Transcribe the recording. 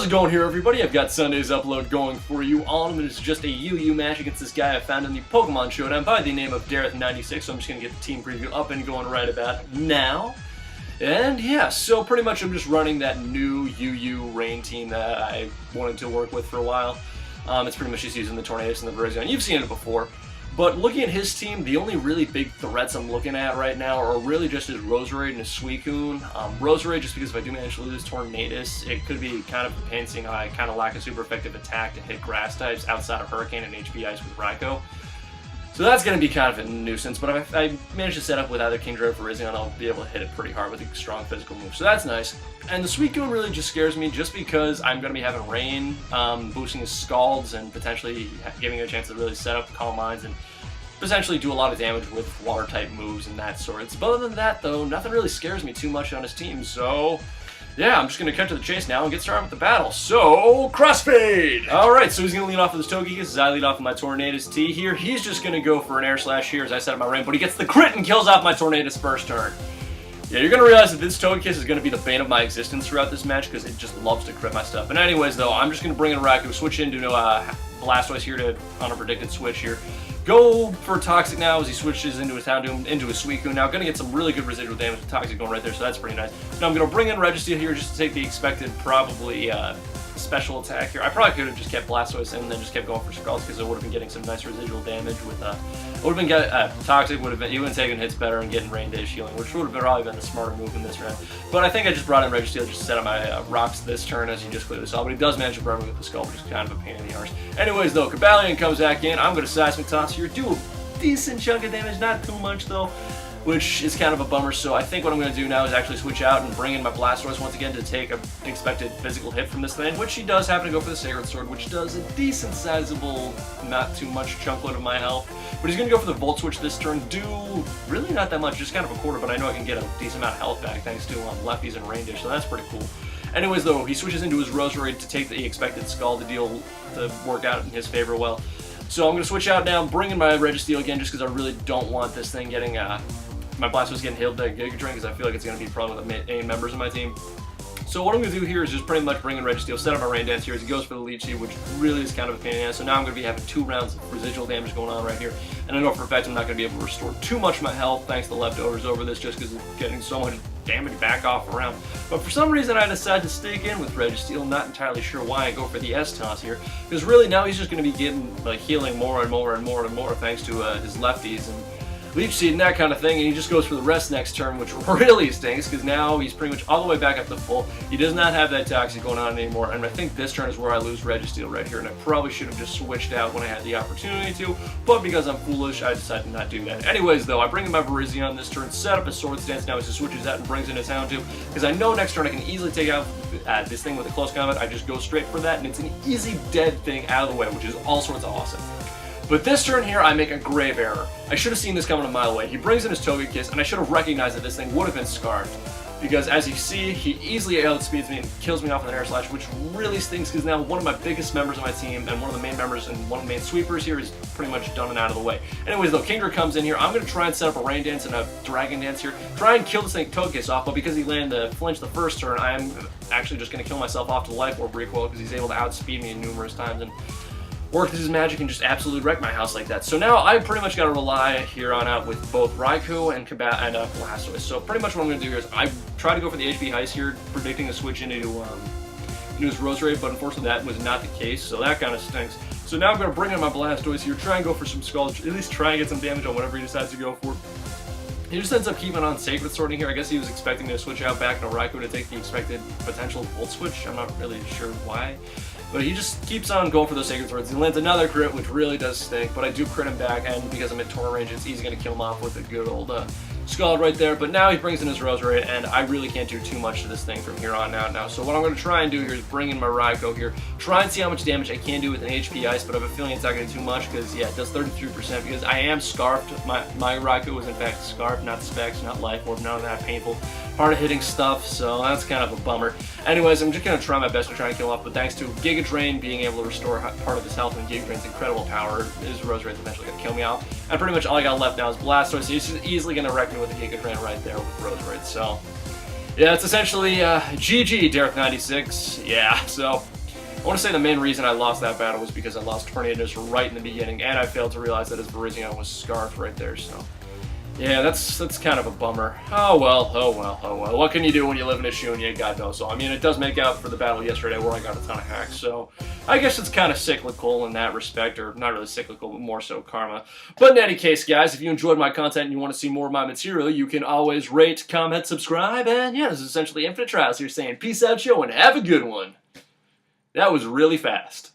How's it going here, everybody? I've got Sunday's upload going for you all, and it's just a UU match against this guy I found in the Pokemon Showdown by the name of Derith96, so I'm just going to get the team preview up and going right about now. And yeah, so pretty much I'm just running that new UU Rain team that I wanted to work with for a while. It's pretty much just using the Tornadus and the Virizion. You've seen it before. But looking at his team, the only really big threats I'm looking at right now are really just his Roserade and his Suicune. Roserade, just because if I do manage to lose Tornadus, it could be kind of a pain, seeing how I kind of lack a super effective attack to hit grass types outside of Hurricane and HP Ice with Raikou. So that's going to be kind of a nuisance, but if I manage to set up with either Kingdra or Virizion, I'll be able to hit it pretty hard with a strong physical move, so that's nice. And the Suicune really just scares me just because I'm going to be having Rain, boosting his Scalds, and potentially giving it a chance to really set up Calm Minds and potentially do a lot of damage with water-type moves and that sort. But other than that, though, nothing really scares me too much on his team, so yeah, I'm just going to cut to the chase now and get started with the battle. So, Crossfade! Alright, so he's going to lead off with his Togekiss as I lead off with my Tornadus T here. He's just going to go for an Air Slash here as I set up my Rain, but he gets the crit and kills off my Tornadus first turn. Yeah, you're going to realize that this Togekiss is going to be the bane of my existence throughout this match because it just loves to crit my stuff. But anyways, though, I'm just going to bring in a Raikou, switch into Blastoise here to on a predicted switch here. Go for Toxic now as he switches into his Houndoom, into his Suicune. Now, gonna get some really good residual damage with Toxic going right there, so that's pretty nice. Now, I'm gonna bring in Registeel here just to take the expected, probably, special attack here. I probably could have just kept Blastoise and then just kept going for Scalds because it would have been getting some nice residual damage with, would have been Toxic would have been, even taking hits better and getting Rain Dash healing, which would have probably been the smarter move in this round. But I think I just brought in Registeel just to set up my rocks this turn, as you just clearly saw, but he does manage to burn me with the Skull, which is kind of a pain in the arse. Anyways, though, Cobalion comes back in. I'm going to Seismic Toss here, do a decent chunk of damage, not too much though, which is kind of a bummer. So I think what I'm going to do now is actually switch out and bring in my Blastoise once again to take an expected physical hit from this thing, which he does happen to go for the Sacred Sword, which does a decent sizable, not too much chunkload of my health. But he's going to go for the Volt Switch this turn, do really not that much, just kind of a quarter, but I know I can get a decent amount of health back thanks to lefties and Rain Dish, so that's pretty cool. Anyways, though, he switches into his Roserade to take the expected Skull to work out in his favor well. So I'm going to switch out now, bring in my Registeel again just because I really don't want this thing getting, my Blastoise getting healed by Giga Drain because I feel like it's going to be a problem with the main members of my team. So what I'm going to do here is just pretty much bring in Registeel, set up my Rain Dance here as he goes for the Leech Seed, which really is kind of a pain in the ass. So now I'm going to be having 2 rounds of residual damage going on right here. And I know for a fact I'm not going to be able to restore too much of my health thanks to leftovers over this just because it's getting so much damage back off around. But for some reason I decided to stick in with Registeel, not entirely sure why I go for the S-Toss here. Because really now he's just going to be getting like healing more and more and more and more thanks to his lefties and Leech Seed and that kind of thing, and he just goes for the rest next turn, which really stinks because now he's pretty much all the way back up to full. He does not have that Toxic going on anymore, and I think this turn is where I lose Registeel right here, and I probably should have just switched out when I had the opportunity to, but because I'm foolish, I decided to not do that. Anyways, though, I bring in my Virizion this turn, set up a Sword Stance now as he switches out and brings in his Houndoom, because I know next turn I can easily take out this thing with a close combat. I just go straight for that, and it's an easy dead thing out of the way, which is all sorts of awesome. But this turn here, I make a grave error. I should have seen this coming a mile away. He brings in his Togekiss, and I should have recognized that this thing would have been Scarfed. Because as you see, he easily outspeeds me and kills me off with an Air Slash, which really stinks because now one of my biggest members of my team and one of the main members and one of the main sweepers here is pretty much done and out of the way. Anyways, though, Kingdra comes in here. I'm going to try and set up a Rain Dance and a Dragon Dance here. Try and kill this thing Togekiss off, but because he landed the flinch the first turn, I'm actually just going to kill myself off to Life Orb recoil because he's able to outspeed me numerous times and work his magic and just absolutely wreck my house like that. So now I pretty much got to rely here on out with both Raikou and Blastoise. So pretty much what I'm going to do here is I try to go for the HP Heist here, predicting a switch into his Roserade, but unfortunately that was not the case, so that kind of stinks. So now I'm going to bring in my Blastoise here, try and go for some Skull, at least try and get some damage on whatever he decides to go for. He just ends up keeping on Sacred Swording here. I guess he was expecting to switch out back to Raikou to take the expected potential Volt Switch. I'm not really sure why. But he just keeps on going for those Sacred Swords. He lands another crit, which really does stink, but I do crit him back, and because I'm in Torn range, it's easy going to kill him off with a good old Scald right there. But now he brings in his Roserade, and I really can't do too much to this thing from here on out now. So what I'm going to try and do here is bring in my Raikou here, try and see how much damage I can do with an HP Ice, but I have a feeling it's not going to do too much because, yeah, it does 33% because I am Scarfed. My Raikou is in fact Scarfed, not Specs, not Life Orb, none of that painful hard hitting stuff, so that's kind of a bummer. Anyways, I'm just going to try my best to try and kill him off, but thanks to Giga Drain being able to restore part of his health and Giga Drain's incredible power, his Roserade's eventually going to kill me off. And pretty much all I got left now is Blastoise, so he's just easily going to wreck me with a Giga Drain right there with Roserade. So, yeah, it's essentially GG, Derith96. Yeah, so I want to say the main reason I lost that battle was because I lost Tornadoes right in the beginning, and I failed to realize that his Virizion was Scarf right there, so... Yeah, that's kind of a bummer. Oh well. What can you do when you live in a shoe and you ain't got no? So, I mean, it does make out for the battle yesterday where I got a ton of hacks, so... I guess it's kind of cyclical in that respect, or not really cyclical, but more so karma. But in any case, guys, if you enjoyed my content and you want to see more of my material, you can always rate, comment, subscribe, and yeah, this is essentially Infinite Trials here saying peace out, show, and have a good one. That was really fast.